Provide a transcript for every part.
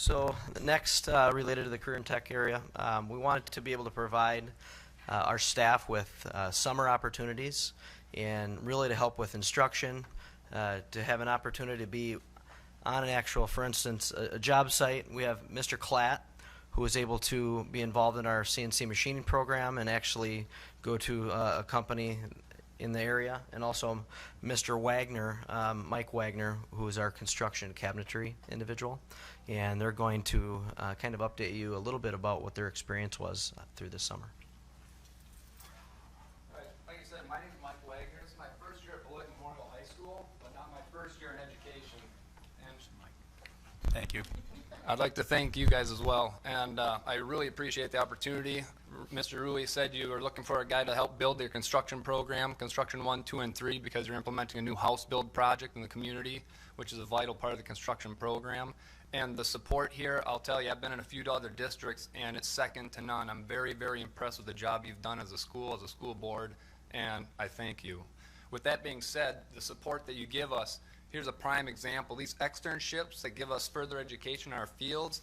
So the next, related to the career and tech area, we wanted to be able to provide our staff with summer opportunities and really to help with instruction, to have an opportunity to be on an actual, for instance, a job site. We have Mr. Klatt, who was able to be involved in our CNC machining program and actually go to a company in the area, and also Mr. Wagner, Mike Wagner, who is our construction cabinetry individual, and they're going to kind of update you a little bit about what their experience was through this summer. All right. Like I said, my name is Mike Wagner. This is my first year at Beloit Memorial High School, but not my first year in education. And thank you. I'd like to thank you guys as well, and I really appreciate the opportunity. Mr. Rui said you were looking for a guy to help build your construction program, Construction 1, 2, and 3, because you're implementing a new house build project in the community, which is a vital part of the construction program. And the support here, I'll tell you, I've been in a few other districts, and it's second to none. I'm very, very impressed with the job you've done as a school board, and I thank you. With that being said, the support that you give us, here's a prime example. These externships that give us further education in our fields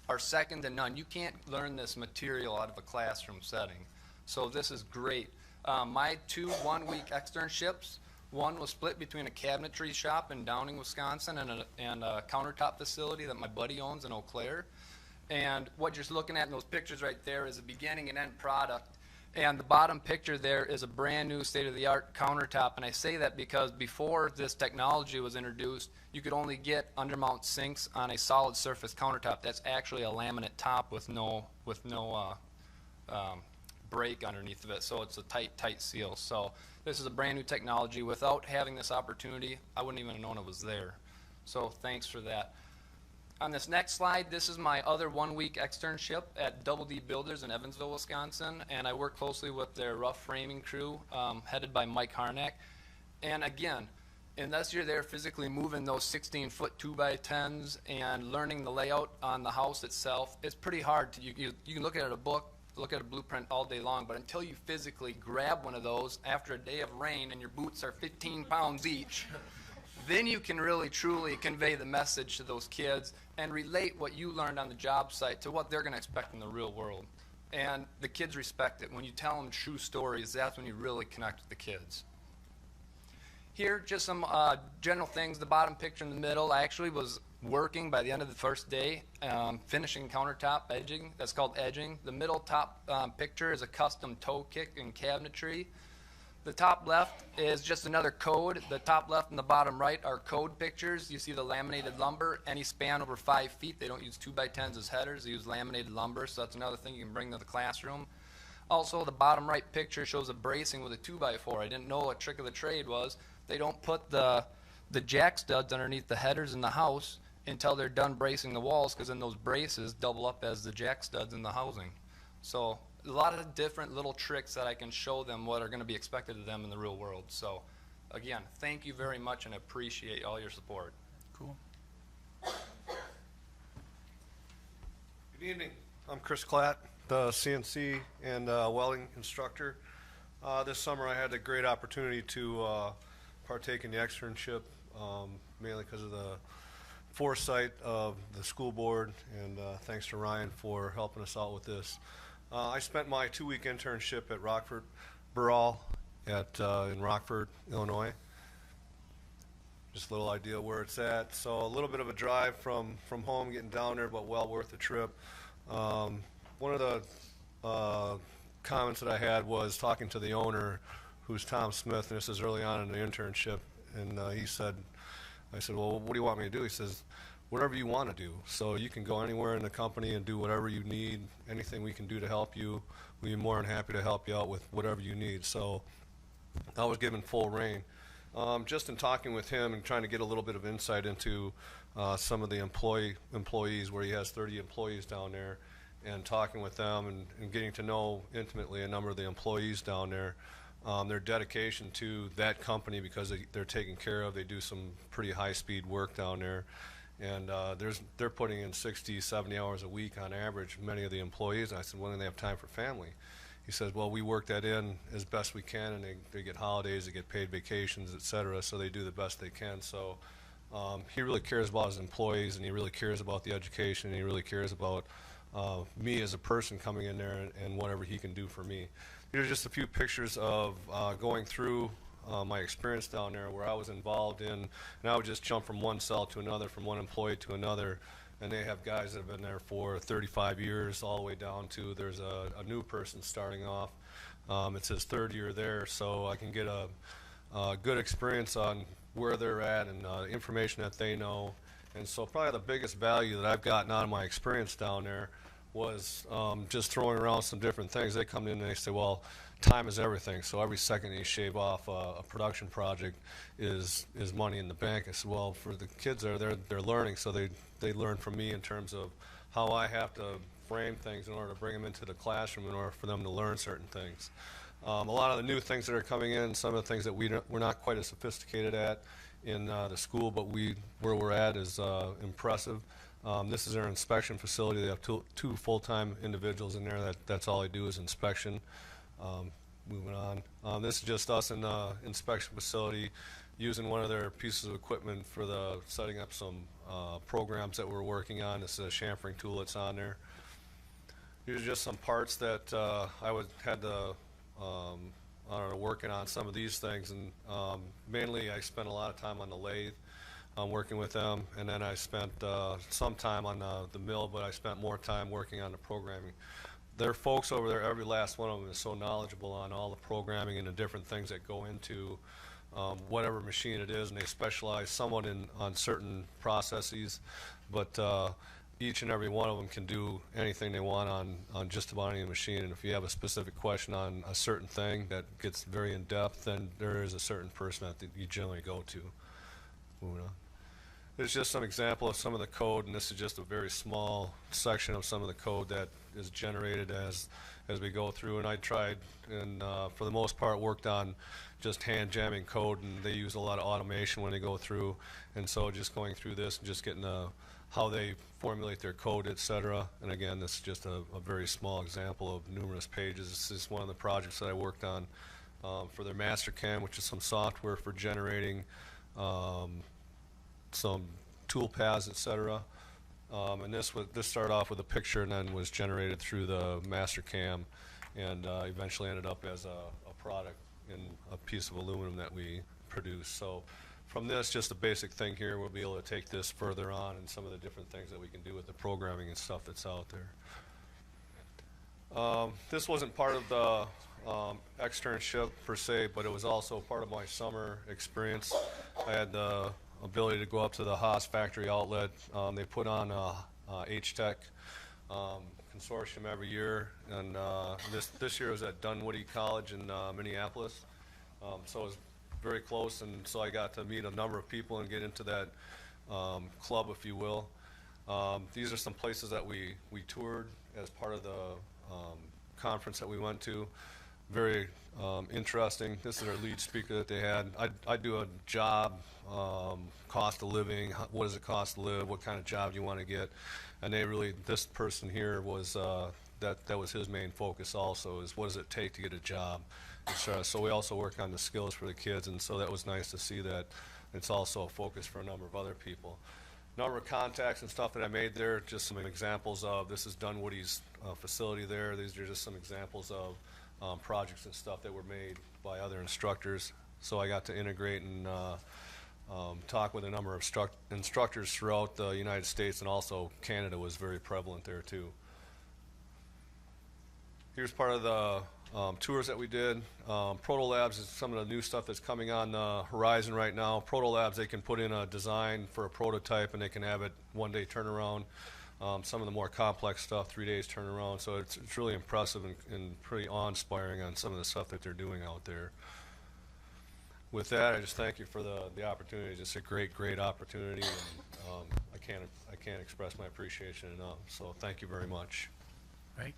are second to none. You can't learn this material out of a classroom setting. So this is great. My 2 one-week externships, one was split between a cabinetry shop in Downing, Wisconsin, and a countertop facility that my buddy owns in Eau Claire. And what you're looking at in those pictures right there is a beginning and end product. And the bottom picture there is a brand new state-of-the-art countertop, and I say that because before this technology was introduced, you could only get undermount sinks on a solid surface countertop. That's actually a laminate top with no break underneath of it, so it's a tight seal. So this is a brand new technology. Without having this opportunity, I wouldn't even have known it was there. So thanks for that. On this next slide, this is my other one-week externship at Double D Builders in Evansville, Wisconsin, and I work closely with their rough framing crew, headed by Mike Harnack. And again, unless you're there physically moving those 16-foot 2x10s and learning the layout on the house itself, it's pretty hard. You can look at a book, look at a blueprint all day long, but until you physically grab one of those after a day of rain and your boots are 15 pounds each, then you can really truly convey the message to those kids and relate what you learned on the job site to what they're going to expect in the real world. And the kids respect it. When you tell them true stories, that's when you really connect with the kids. Here, just some general things. The bottom picture in the middle, I actually was working by the end of the first day, finishing countertop edging. That's called edging. The middle top picture is a custom toe kick and cabinetry. The top left is just another code. The top left and the bottom right are code pictures. You see the laminated lumber, any span over 5 feet. They don't use 2x10s as headers. They use laminated lumber, so that's another thing you can bring to the classroom. Also, the bottom right picture shows a bracing with a 2x4. I didn't know a trick of the trade was they don't put the jack studs underneath the headers in the house until they're done bracing the walls, because then those braces double up as the jack studs in the housing. So a lot of different little tricks that I can show them what are going to be expected of them in the real world. So again, thank you very much and appreciate all your support. Cool. Good evening. I'm Chris Klatt, the CNC and welding instructor. This summer I had a great opportunity to partake in the externship, mainly because of the foresight of the school board, and thanks to Ryan for helping us out with this. I spent my 2-week internship at Rockford Burrell in Rockford, Illinois. Just a little idea where it's at. So a little bit of a drive from home getting down there, but well worth the trip. One of the comments that I had was talking to the owner, who's Tom Smith, and this is early on in the internship, and I said, well, what do you want me to do? He says, whatever you want to do. So you can go anywhere in the company and do whatever you need, anything we can do to help you. We'd be more than happy to help you out with whatever you need. So I was given full reign. Just in talking with him and trying to get a little bit of insight into some of the employees, where he has 30 employees down there, and talking with them and getting to know intimately a number of the employees down there, their dedication to that company, because they're taken care of. They do some pretty high-speed work down there. And they're putting in 60, 70 hours a week on average, many of the employees. And I said, when do they have time for family? He says, well, we work that in as best we can, and they get holidays, they get paid vacations, et cetera, so they do the best they can. So He really cares about his employees, and he really cares about the education, and he really cares about me as a person coming in there and whatever he can do for me. These are just a few pictures of going through my experience down there where I was involved in, and I would just jump from one cell to another, from one employee to another, and they have guys that have been there for 35 years all the way down to there's a new person starting off. It's his third year there, so I can get a good experience on where they're at and information that they know. And so probably the biggest value that I've gotten out of my experience down there was just throwing around some different things. They come in and they say, well, time is everything, so every second you shave off a production project is money in the bank. I said, well, for the kids there, they're learning, so they learn from me in terms of how I have to frame things in order to bring them into the classroom in order for them to learn certain things. A lot of the new things that are coming in, some of the things that we're not quite as sophisticated at in the school, but where we're at is impressive. This is our inspection facility. They have two full-time individuals in there. That's all they do is inspection. Moving on. This is just us in the inspection facility using one of their pieces of equipment for setting up some programs that we're working on. This is a chamfering tool that's on there. These are just some parts that I had to working on some of these things, and mainly I spent a lot of time on the lathe working with them, and then I spent some time on the mill, but I spent more time working on the programming. Their folks over there, every last one of them is so knowledgeable on all the programming and the different things that go into whatever machine it is, and they specialize somewhat on certain processes, but each and every one of them can do anything they want on just about any machine. And if you have a specific question on a certain thing that gets very in-depth, then there is a certain person that you generally go to. Moving on. There's just some example of some of the code, and this is just a very small section of some of the code that is generated as we go through. And I tried, and for the most part, worked on just hand jamming code, and they use a lot of automation when they go through. And so just going through this and just getting how they formulate their code, etc. And again, this is just a very small example of numerous pages. This is one of the projects that I worked on for their MasterCam, which is some software for generating some tool paths, etc. And this started off with a picture and then was generated through the MasterCam, and eventually ended up as a product in a piece of aluminum that we produced. So from this, just a basic thing here, we'll be able to take this further on and some of the different things that we can do with the programming and stuff that's out there. This wasn't part of the externship per se, but it was also part of my summer experience. I had the ability to go up to the Haas factory outlet. They put on a H-Tech consortium every year, and this year was at Dunwoody College in Minneapolis. So it was very close, and so I got to meet a number of people and get into that club, if you will. These are some places that we toured as part of the conference that we went to. Very interesting. This is our lead speaker that they had. I do a job, cost of living, what does it cost to live, what kind of job do you want to get, and this person here was, that was his main focus also, is what does it take to get a job. So we also work on the skills for the kids, and so that was nice to see that it's also a focus for a number of other people. Number of contacts and stuff that I made there, just some examples of, this is Dunwoody's facility there. These are just some examples of projects and stuff that were made by other instructors. So I got to integrate and talk with a number of instructors throughout the United States, and also Canada was very prevalent there too. Here's part of the tours that we did. Proto Labs is some of the new stuff that's coming on the horizon right now. Proto Labs, they can put in a design for a prototype and they can have it one-day turnaround. Some of the more complex stuff, 3 days turnaround. So it's really impressive and pretty awe-inspiring on some of the stuff that they're doing out there. With that, I just thank you for the opportunity. It's just a great, great opportunity, and I can't express my appreciation enough. So thank you very much. Right.